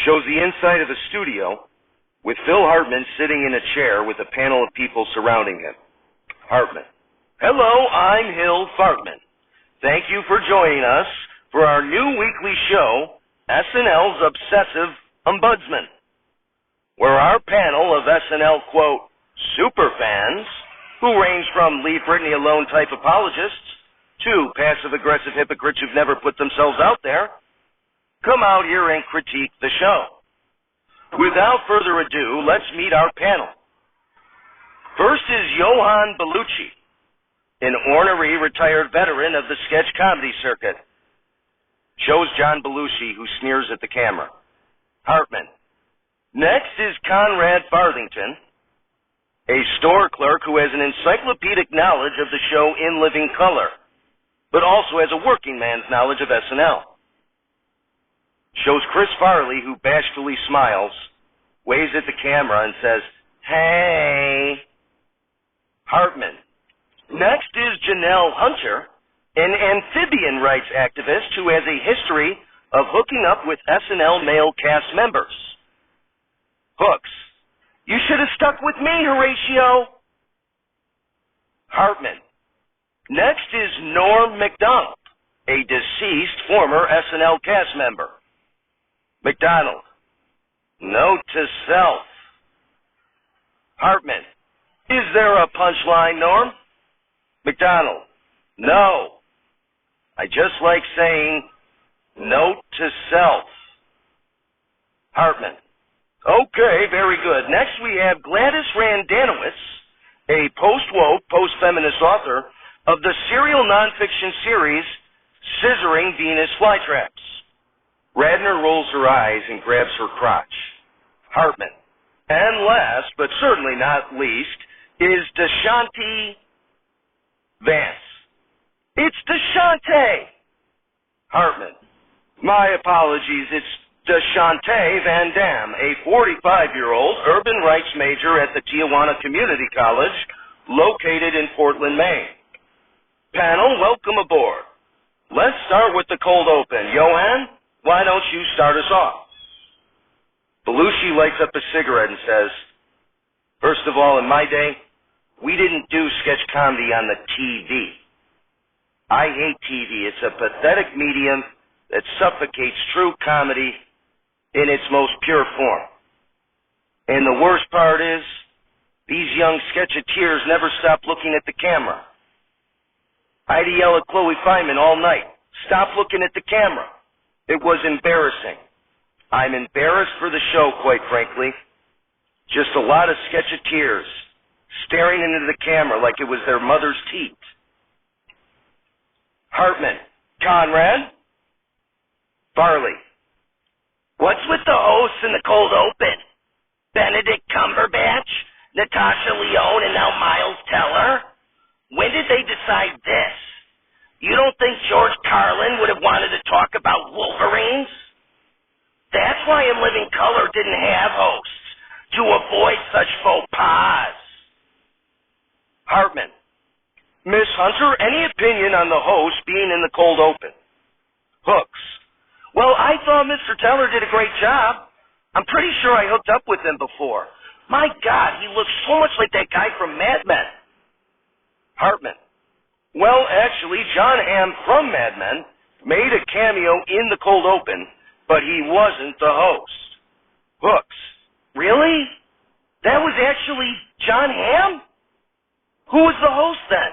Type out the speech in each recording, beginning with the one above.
shows the inside of a studio with Phil Hartman sitting in a chair with a panel of people surrounding him. Hartman. Hello, I'm Hill Fartman. Thank you for joining us for our new weekly show, SNL's Obsessive Ombudsmen, where our panel of SNL, quote, superfans, who range from leave Britney alone type apologists to passive-aggressive hypocrites who've never put themselves out there, come out here and critique the show. Without further ado, let's meet our panel. First is Johan Bellucci, an ornery retired veteran of the sketch comedy circuit. Shows John Belushi, who sneers at the camera. Hartman. Next is Conrad Farthington, a store clerk who has an encyclopedic knowledge of the show In Living Color, but also has a working man's knowledge of SNL. Shows Chris Farley, who bashfully smiles, waves at the camera, and says, hey. Hartman. Next is Janelle Hunter, an amphibian rights activist who has a history of hooking up with SNL male cast members. Hooks. You should have stuck with me, Horatio. Hartman. Next is Norm MacDonald, a deceased former SNL cast member. MacDonald. Note to self. Hartman. Is there a punchline, Norm? MacDonald. No. I just like saying, note to self. Hartman. Okay, very good. Next we have Gladys Randanowitz, a post-woke, post-feminist author of the serial nonfiction series Scissoring Venus Flytraps. Radner rolls her eyes and grabs her crotch. Hartman. And last, but certainly not least, is Deshanti Vance. It's Deshante. Hartman. My apologies, it's Deshante Van Dam, a 45-year-old urban rights major at the Tijuana Community College, located in Portland, Maine. Panel, welcome aboard. Let's start with the cold open. Johan, why don't you start us off? Belushi lights up a cigarette and says, first of all, in my day, we didn't do sketch comedy on the TV. I hate TV. It's a pathetic medium that suffocates true comedy in its most pure form. And the worst part is, these young sketcheteers never stop looking at the camera. I'd yell at Chloe Fineman all night, stop looking at the camera. It was embarrassing. I'm embarrassed for the show, quite frankly. Just a lot of sketcheteers staring into the camera like it was their mother's teeth. Hartman. Conrad. Farley. What's with the hosts in the cold open? Benedict Cumberbatch, Natasha Lyonne, and now Miles Teller? When did they decide this? You don't think George Carlin would have wanted to talk about Wolverines? That's why In Living Color didn't have hosts, to avoid such faux pas. Hartman. Miss Hunter, any opinion on the host being in the cold open? Hooks. Well, I thought Mr. Teller did a great job. I'm pretty sure I hooked up with him before. My God, he looks so much like that guy from Mad Men. Hartman. Well, actually, John Hamm from Mad Men made a cameo in the cold open, but he wasn't the host. Hooks. Really? That was actually John Hamm? Who was the host then?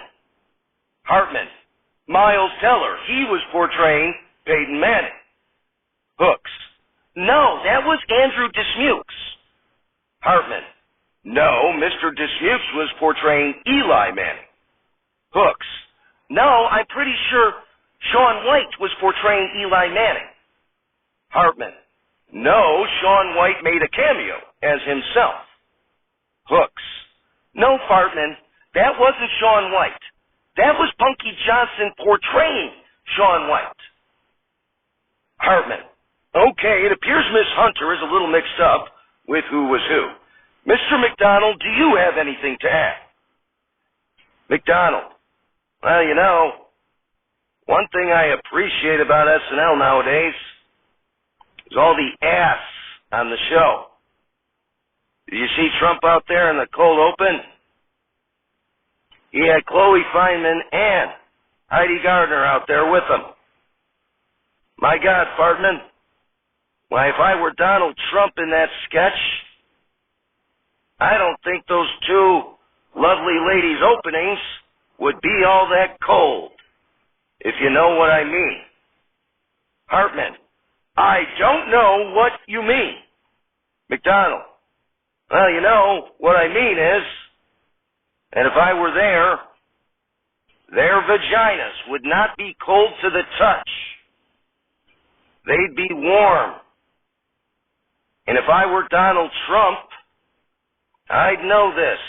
Hartman. Miles Teller. He was portraying Peyton Manning. Hooks. No, that was Andrew Dismukes. Hartman. No, Mr. Dismukes was portraying Eli Manning. Hooks. No, I'm pretty sure Shaun White was portraying Eli Manning. Hartman. No, Shaun White made a cameo as himself. Hooks. No, Fartman, that wasn't Shaun White. That was Punky Johnson portraying Shaun White. Hartman. Okay, it appears Miss Hunter is a little mixed up with who was who. Mr. MacDonald, do you have anything to add? MacDonald. Well, you know, one thing I appreciate about SNL nowadays is all the ass on the show. Did you see Trump out there in the cold open? He had Chloe Fineman and Heidi Gardner out there with him. My God, Fartman. Why, if I were Donald Trump in that sketch, I don't think those two lovely ladies' openings would be all that cold, if you know what I mean. Hartman, I don't know what you mean. McDonald, well, you know, what I mean is, and if I were there, their vaginas would not be cold to the touch. They'd be warm. And if I were Donald Trump, I'd know this,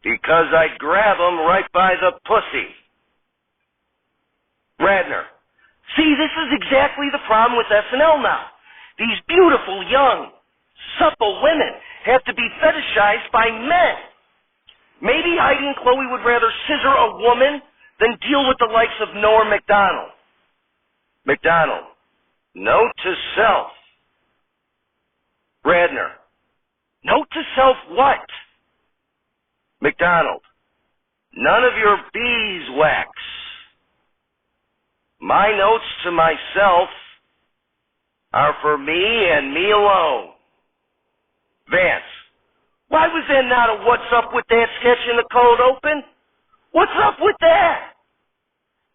because I'd grab him right by the pussy. Radner, see, this is exactly the problem with SNL now. These beautiful, young, supple women have to be fetishized by men. Maybe Heidi and Chloe would rather scissor a woman than deal with the likes of Norm Macdonald. McDonald, note to self. Radner, note to self what? McDonald, none of your beeswax. My notes to myself are for me and me alone. Vance, why was there not a what's up with that sketch in the cold open? What's up with that?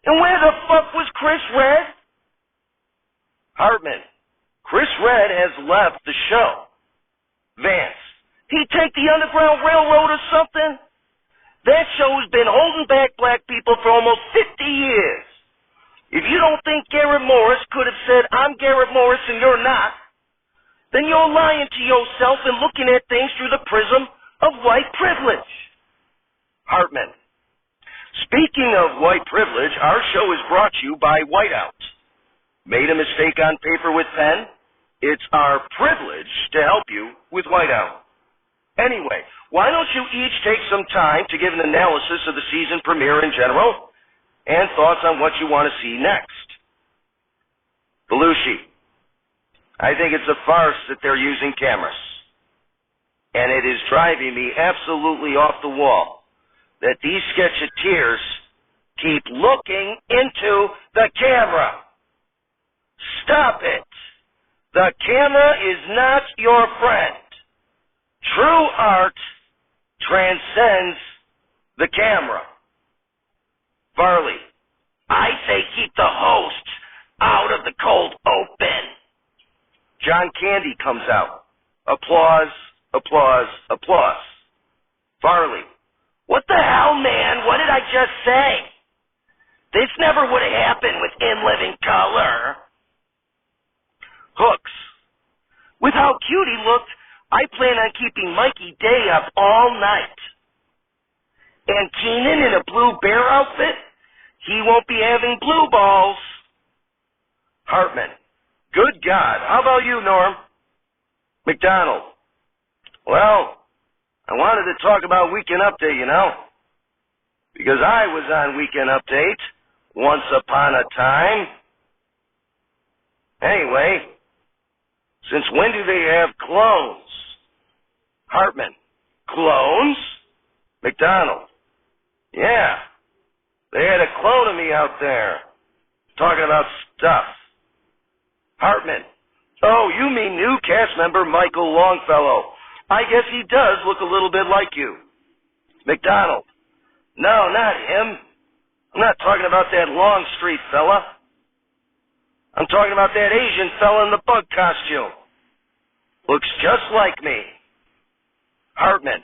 And where the fuck was Chris Red? Hartman, Chris Red has left the show. Vance, he'd take the Underground Railroad or something? That show has been holding back black people for almost 50 years. If you don't think Garrett Morris could have said, I'm Garrett Morris and you're not, then you're lying to yourself and looking at things through the prism of white privilege. Hartman, speaking of white privilege, our show is brought to you by Whiteout. Made a mistake on paper with pen? It's our privilege to help you with Whiteout. Anyway, why don't you each take some time to give an analysis of the season premiere in general and thoughts on what you want to see next? Belushi, I think it's a farce that they're using cameras. And it is driving me absolutely off the wall that these sketcheteers keep looking into the camera. Stop it. The camera is not your friend. True art transcends the camera. Farley, I say keep the host out of the cold open. John Candy comes out. Applause, applause, applause. Farley, what the hell, man? What did I just say? This never would have happened with In Living Color. Hooks, with how cute he looked, I plan on keeping Mikey Day up all night. And Keenan in a blue bear outfit? He won't be having blue balls. Hartman, good God. How about you, Norm? McDonald, well, I wanted to talk about Weekend Update, you know, because I was on Weekend Update once upon a time. Anyway, since when do they have clones? Hartman, clones? McDonald, yeah, they had a clone of me out there talking about stuff. Hartman, oh, you mean new cast member Michael Longfellow. I guess he does look a little bit like you. McDonald, no, not him. I'm not talking about that Longstreet fella. I'm talking about that Asian fella in the bug costume. Looks just like me. Hartman,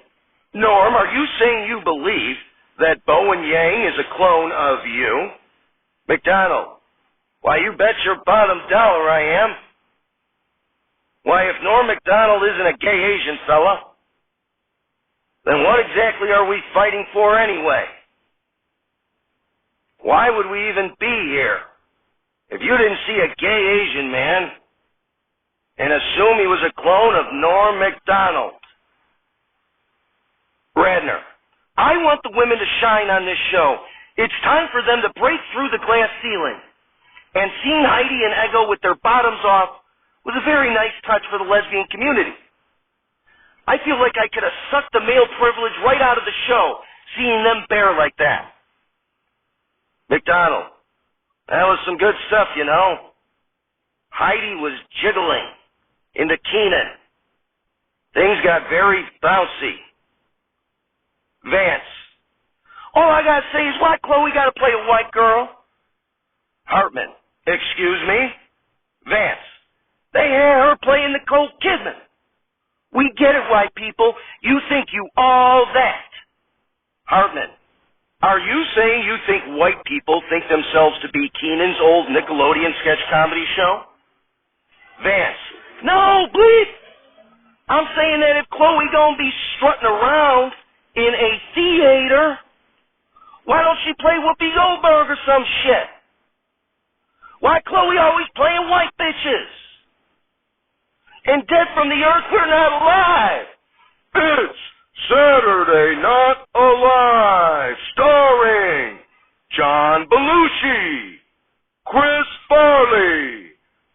Norm, are you saying you believe that Bowen Yang is a clone of you? McDonald, why, you bet your bottom dollar I am. Why, if Norm Macdonald isn't a gay Asian fella, then what exactly are we fighting for anyway? Why would we even be here if you didn't see a gay Asian man and assume he was a clone of Norm Macdonald? Radner, I want the women to shine on this show. It's time for them to break through the glass ceiling. And seeing Heidi and Ego with their bottoms off was a very nice touch for the lesbian community. I feel like I could have sucked the male privilege right out of the show, seeing them bare like that. McDonald, that was some good stuff, you know. Heidi was jiggling into Keenan. Things got very bouncy. Vance, all I gotta say is, why Chloe gotta play a white girl? Hartman, excuse me? Vance, they had her playing Nicole Kidman. We get it, white people. You think you all that. Hartman, are you saying you think white people think themselves to be Keenan's old Nickelodeon sketch comedy show? Vance, no, bleep. I'm saying that if Chloe gonna be strutting around in a theater, why don't she play Whoopi Goldberg or some shit? Why Chloe always playing white bitches? And dead from the earth, we're not alive. It's Saturday Not Alive, starring John Belushi, Chris Farley,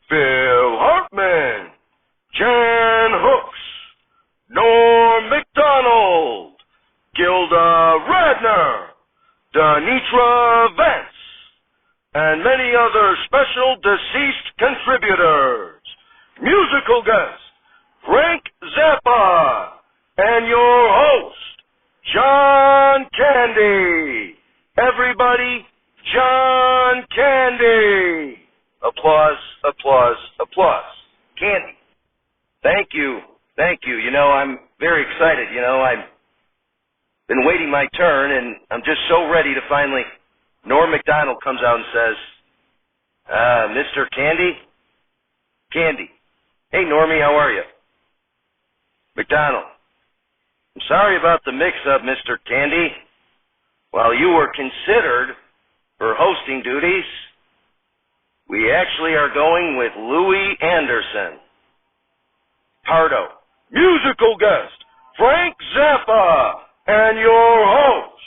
Phil Hartman, Jan Hooks, Norm MacDonald, Gilda Radner, Denitra Vance, and many other special deceased contributors. Musical guest, Frank Zappa, and your host, John Candy. Everybody, John Candy. Applause, applause, applause. Candy. Thank you. Thank you. You know, I'm very excited. You know, I've been waiting my turn, and I'm just so ready to finally... Norm MacDonald comes out and says, Mr. Candy? Candy. Hey, Normie, how are you? MacDonald. I'm sorry about the mix-up, Mr. Candy. While you were considered for hosting duties, we actually are going with Louis Anderson. Pardo. Musical guest, Frank Zappa, and your host,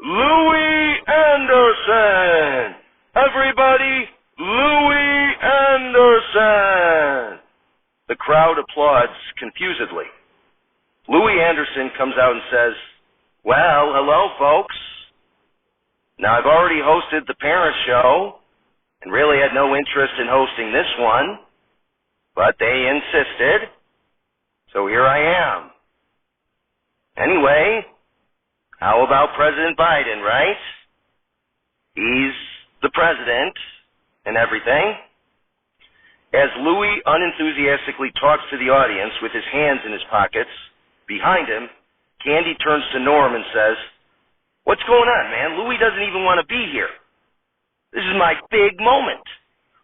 Louis Anderson. Everybody, Louis Anderson. The crowd applauds confusedly. Louis Anderson comes out and says, well, hello, folks. Now, I've already hosted the Parents Show and really had no interest in hosting this one, but they insisted, so here I am. Anyway, how about President Biden, right? He's the president and everything. As Louis unenthusiastically talks to the audience with his hands in his pockets, behind him, Candy turns to Norm and says, what's going on, man? Louis doesn't even want to be here. This is my big moment.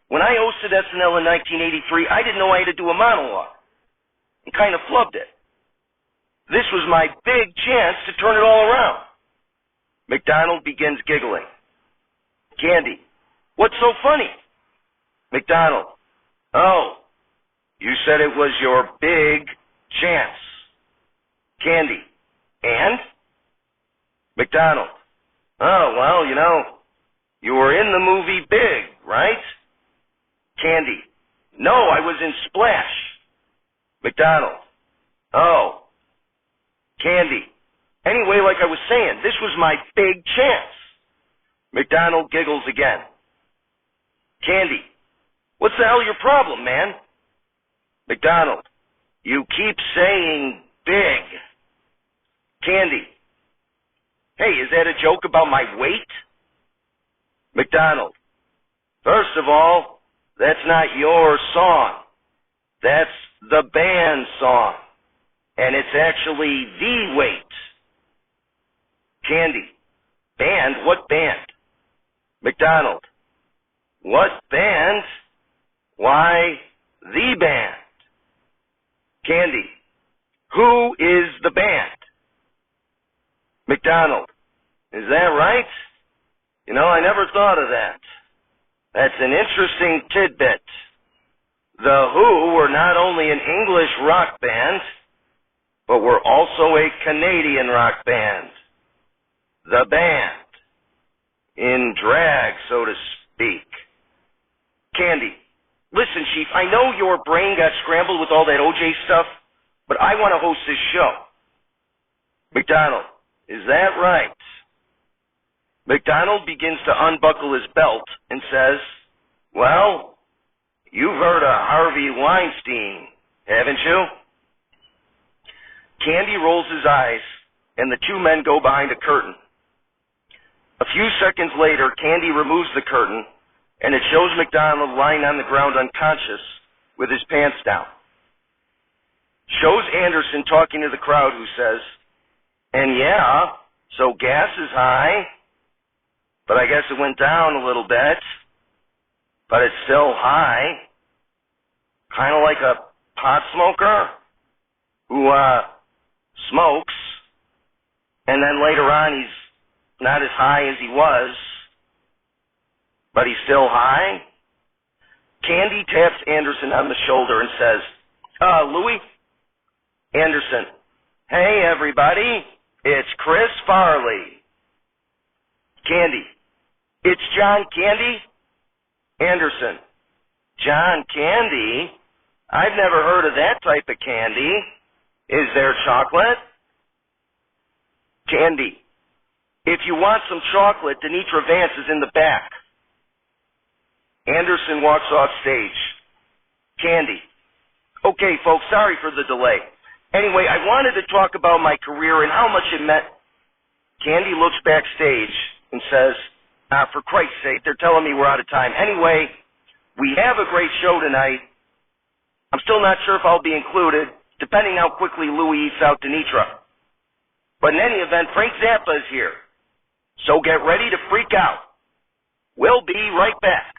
When I hosted SNL in 1983, I didn't know I had to do a monologue and kind of flubbed it. This was my big chance to turn it all around. MacDonald begins giggling. Candy, what's so funny? MacDonald, oh, you said it was your big chance. Candy, and? MacDonald, oh, well, you know, you were in the movie Big, right? Candy, no, I was in Splash. MacDonald, oh. Candy, anyway, like I was saying, this was my big chance. MacDonald giggles again. Candy, what's the hell your problem, man? MacDonald, you keep saying big. Candy, hey, is that a joke about my weight? MacDonald, first of all, that's not your song. That's the band's song. And it's actually the weight. Candy, band? What band? MacDonald, what band? Why, the band. Candy, who is the band? MacDonald, is that right? You know, I never thought of that. That's an interesting tidbit. The Who were not only an English rock band, but were also a Canadian rock band. The band. In drag, so to speak. Candy, Listen, Chief, I know your brain got scrambled with all that OJ stuff, but I want to host this show. McDonald, is that right? McDonald begins to unbuckle his belt and says, well, you've heard of Harvey Weinstein, haven't you? Candy rolls his eyes, and the two men go behind a curtain. A few seconds later, Candy removes the curtain, and it shows McDonald lying on the ground unconscious with his pants down. Shows Anderson talking to the crowd, who says, and yeah, so gas is high, but I guess it went down a little bit, but it's still high. Kind of like a pot smoker who smokes, and then later on he's not as high as he was, but he's still high. Candy taps Anderson on the shoulder and says, Louis? Anderson, hey everybody, it's Chris Farley. Candy, it's John Candy? Anderson, John Candy? I've never heard of that type of candy. Is there chocolate? Candy, if you want some chocolate, Denitra Vance is in the back. Anderson walks off stage. Candy, okay folks, sorry for the delay. Anyway, I wanted to talk about my career and how much it meant. Candy looks backstage and says, for Christ's sake, they're telling me we're out of time. Anyway, we have a great show tonight. I'm still not sure if I'll be included, depending how quickly Louis eats out Denitra. But in any event, Frank Zappa is here. So get ready to freak out. We'll be right back.